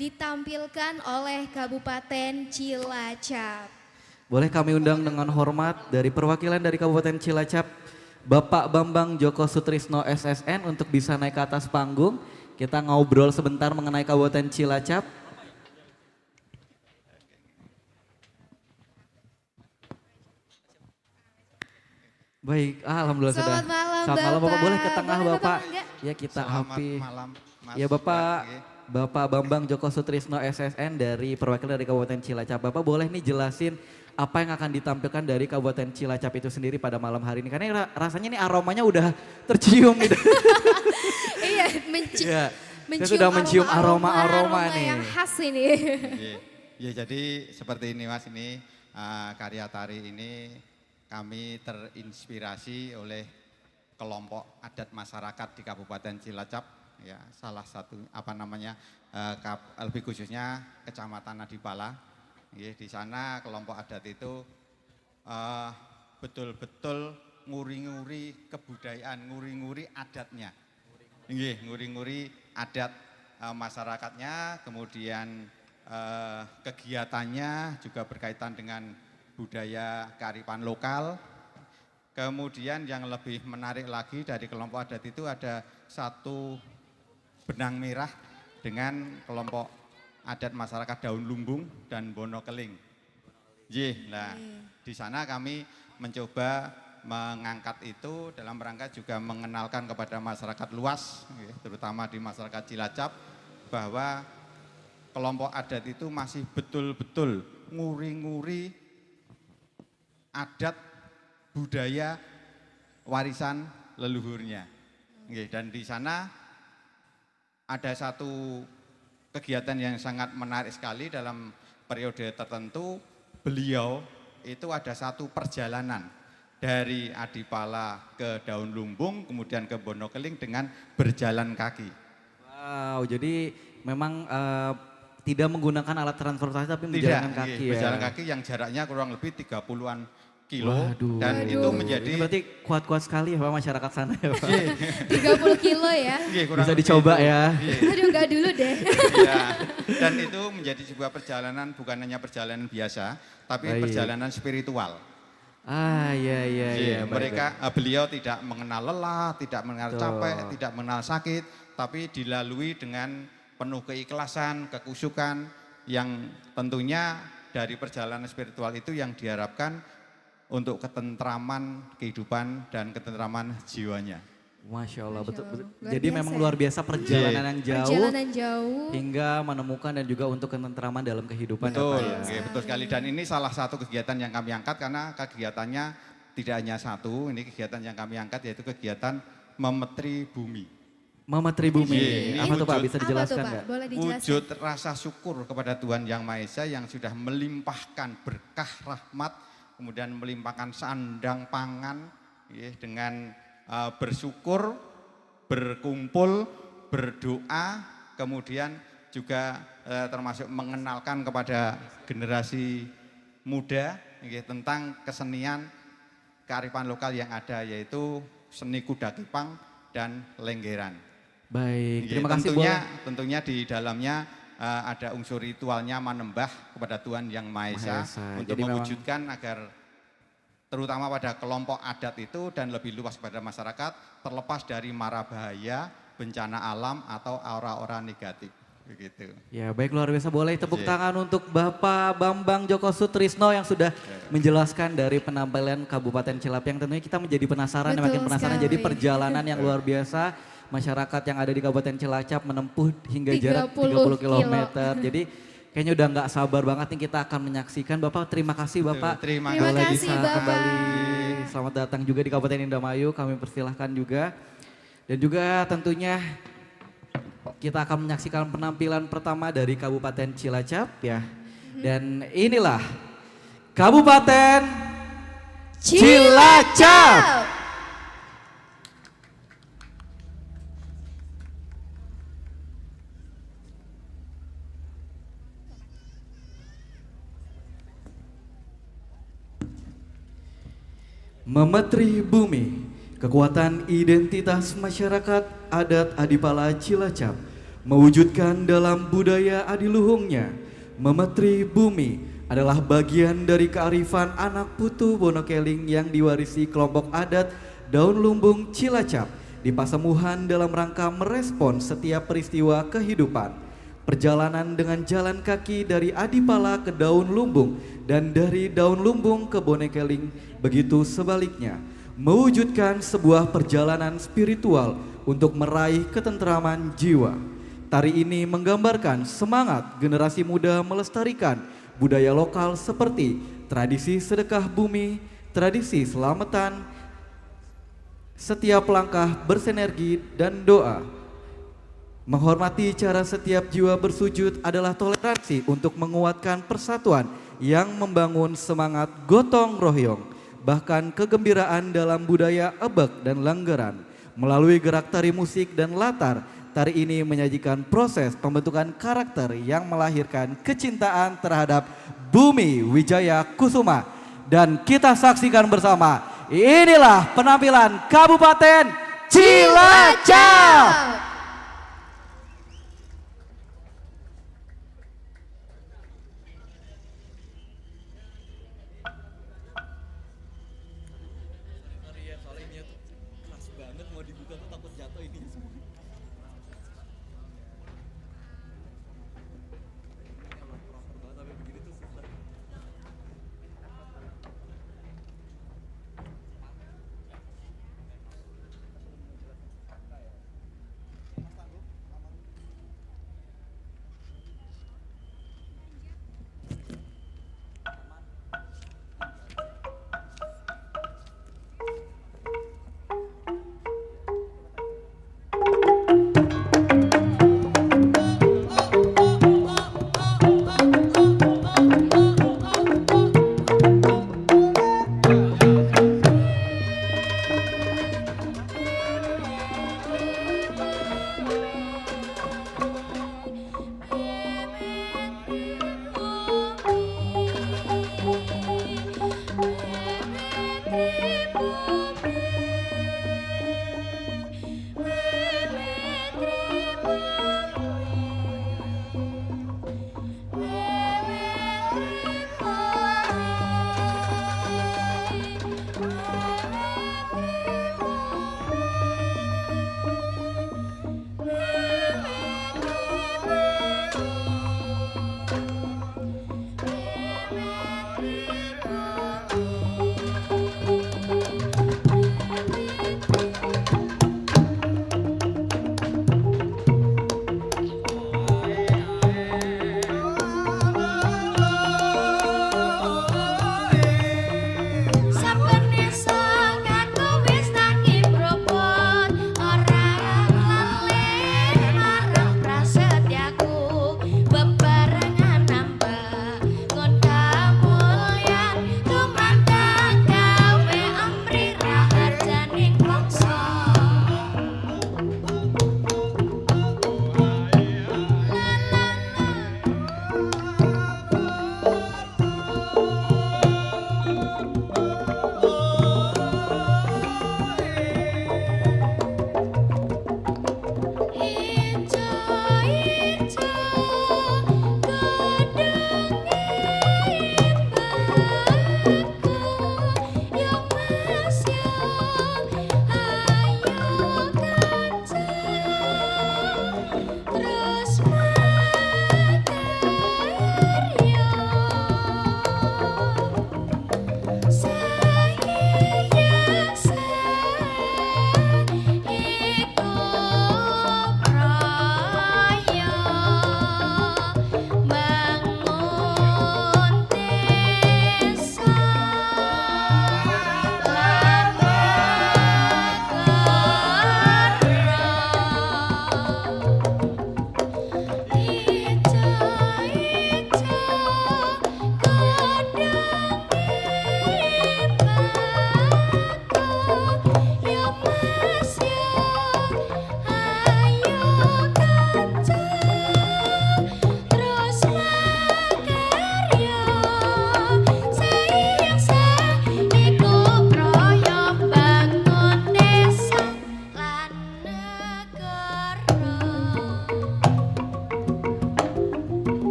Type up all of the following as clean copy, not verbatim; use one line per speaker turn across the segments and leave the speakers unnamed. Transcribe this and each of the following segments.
ditampilkan oleh Kabupaten Cilacap.
Boleh kami undang dengan hormat dari perwakilan dari Kabupaten Cilacap, Bapak Bambang Joko Sutrisno SSN untuk bisa naik ke atas panggung. Kita ngobrol sebentar mengenai Kabupaten Cilacap. Baik, alhamdulillah sudah.
Selamat malam,
Selamat malam Bapak, boleh ke tengah
Boleh
Bapak?
ketemu enggak?
Ya kita
Selamat
happy.
malam, Mas.
Ya Bapak,
Ya,
Bapak Bambang Joko Sutrisno SSN dari perwakilan dari Kabupaten Cilacap. Bapak boleh nih jelasin apa yang akan ditampilkan dari Kabupaten Cilacap itu sendiri pada malam hari ini? Karena rasanya nih aromanya udah tercium gitu.
Iya,
Ya, saya sudah mencium aroma-aroma nih.
yang khas ini.
Ya, jadi seperti ini Mas, ini karya tari ini kami terinspirasi oleh kelompok adat masyarakat di Kabupaten Cilacap, ya salah satu lebih khususnya Kecamatan Adipala. Ya, di sana kelompok adat itu betul-betul nguri-nguri kebudayaan, nguri-nguri adatnya. Nguri-nguri adat masyarakatnya, kemudian kegiatannya juga berkaitan dengan budaya kearifan lokal. Kemudian yang lebih menarik lagi dari kelompok adat itu ada satu benang merah dengan kelompok adat masyarakat Daun Lumbung dan Bono Keling. Nah di sana kami mencoba mengangkat itu dalam rangka juga mengenalkan kepada masyarakat luas, terutama di masyarakat Cilacap, bahwa kelompok adat itu masih betul-betul nguri-nguri adat budaya warisan leluhurnya. Dan di sana ada satu kegiatan yang sangat menarik sekali dalam periode tertentu. Beliau itu ada satu perjalanan dari Adipala ke Daun Lumbung, kemudian ke Bonokeling dengan berjalan kaki.
Wow, jadi memang tidak menggunakan alat transportasi tapi berjalan kaki ya.
Berjalan kaki yang jaraknya kurang lebih 30-an kilo.
Waduh.
Dan itu menjadi...
Ini berarti kuat-kuat sekali ya Pak masyarakat sana ya Pak.
30 kilo ya.
Bisa dicoba ya.
Aduh enggak dulu deh.
Ya, dan itu menjadi sebuah perjalanan, bukan hanya perjalanan biasa, tapi perjalanan spiritual.
Iya.
Beliau tidak mengenal lelah, tidak mengenal capek, tidak mengenal sakit, tapi dilalui dengan penuh keikhlasan, kekusyukan, yang tentunya dari perjalanan spiritual itu yang diharapkan untuk ketentraman kehidupan dan ketentraman jiwanya.
Masya Allah, betul.
Luar
Jadi
biasa
memang
ya.
luar biasa perjalanan yang jauh.
Perjalanan jauh.
Hingga menemukan dan juga untuk ketentraman dalam kehidupan.
Betul,
ya, Pak, ya.
betul sekali. Dan ini salah satu kegiatan yang kami angkat karena kegiatannya tidak hanya satu. Ini kegiatan yang kami angkat yaitu kegiatan memetri bumi.
Memetri bumi.
Ini
Apa tuh Pak, bisa
Apa
dijelaskan
tuh Pak?
nggak?
Boleh dijelaskan?
Wujud rasa syukur kepada Tuhan Yang Maha Esa yang sudah melimpahkan berkah rahmat, kemudian melimpahkan sandang pangan, dengan bersyukur, berkumpul, berdoa, kemudian juga termasuk mengenalkan kepada generasi muda tentang kesenian kearifan lokal yang ada, yaitu seni kuda kipang dan lenggeran.
Baik, terima kasih.
Tentunya di dalamnya ada unsur ritualnya menembah kepada Tuhan Yang Maha Esa untuk
jadi
mewujudkan agar terutama pada kelompok adat itu dan lebih luas kepada masyarakat terlepas dari mara bahaya, bencana alam atau aura-aura negatif. Begitu.
Ya baik, luar biasa. Boleh tepuk tangan untuk Bapak Bambang Joko Sutrisno yang sudah menjelaskan dari penampilan Kabupaten Cilacap yang tentunya kita menjadi penasaran,
Betul
makin penasaran.
sekali.
Jadi perjalanan yang luar biasa masyarakat yang ada di Kabupaten Cilacap menempuh hingga jarak 30 km. Jadi kayaknya udah nggak sabar banget nih kita akan menyaksikan. Bapak terima kasih Bapak.
Terima
Terima
Boleh
kasih
bisa
Bapak.
kembali. Selamat datang juga di Kabupaten Indramayu, kami persilahkan juga. Dan juga tentunya kita akan menyaksikan penampilan pertama dari Kabupaten Cilacap ya. Dan inilah Kabupaten Cilacap. Memetri bumi, kekuatan identitas masyarakat adat Adipala Cilacap Mewujudkan dalam budaya adiluhungnya, memetri bumi adalah bagian dari kearifan anak putu Wonokeling yang diwarisi kelompok adat Daun Lumbung Cilacap di Pasemuhan dalam rangka merespon setiap peristiwa kehidupan. Perjalanan dengan jalan kaki dari Adipala ke Daun Lumbung dan dari Daun Lumbung ke Bonekeling, begitu sebaliknya, mewujudkan sebuah perjalanan spiritual untuk meraih ketentraman jiwa. Tari ini menggambarkan semangat generasi muda melestarikan budaya lokal seperti tradisi sedekah bumi, tradisi selamatan, setiap langkah bersinergi dan doa. Menghormati cara setiap jiwa bersujud adalah toleransi untuk menguatkan persatuan yang membangun semangat gotong royong, bahkan kegembiraan dalam budaya ebek dan langgeran. Melalui gerak tari musik dan latar, tari ini menyajikan proses pembentukan karakter yang melahirkan kecintaan terhadap Bumi Wijaya Kusuma. Dan kita saksikan bersama, inilah penampilan Kabupaten Cilacap.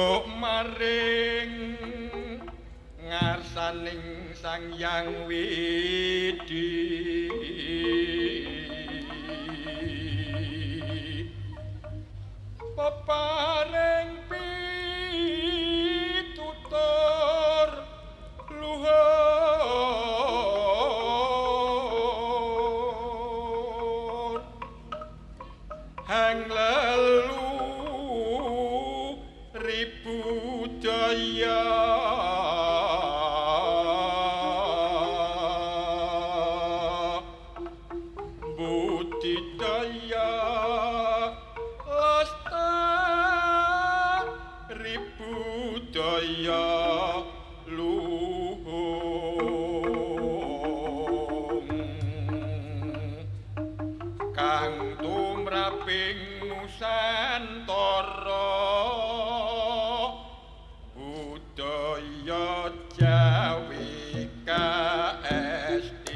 nduk maring ngarsaning Sang Hyang Widi peparing pitutur luhur hang lelu ribu daya budidaya lestari budaya luhung kang tumraping nusantara budaya Jawi KSD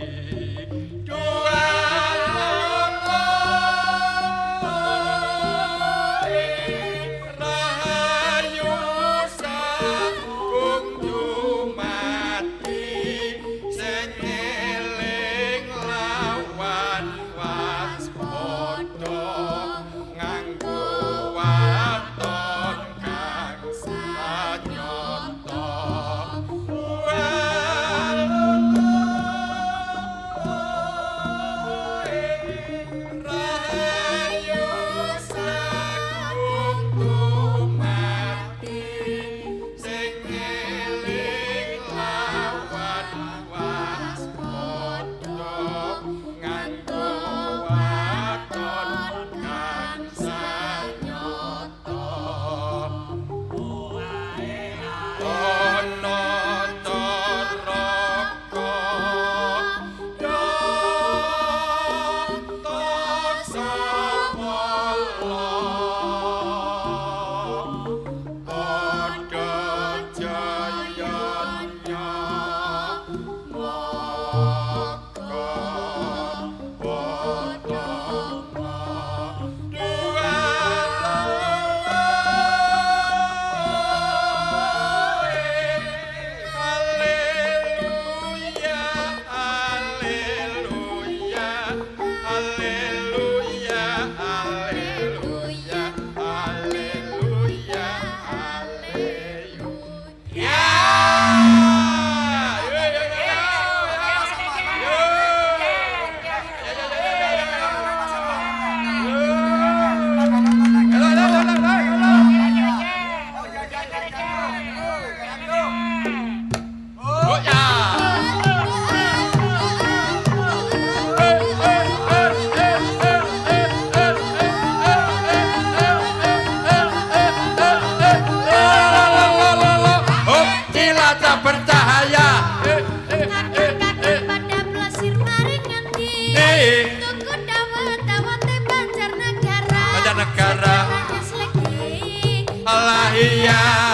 rahayu sagung dumadi sing eling lawan waspada nganggo waton kang sanyata rahayu sagung dumadi sing eling lawan waspada nganggo waton kang sanyata ana taraka yata sapala padha jayanya maka watama haleluya haleluya haleluya haleluya haleluya haleluya Oh ya. Oh, Cilacap bercahaya.
Kakak-kakak pada pelesir maring ngendi tuku dawet-dawet Banjarnegara
Banjarnegara.
Sejarahnya selegi
Allah iya.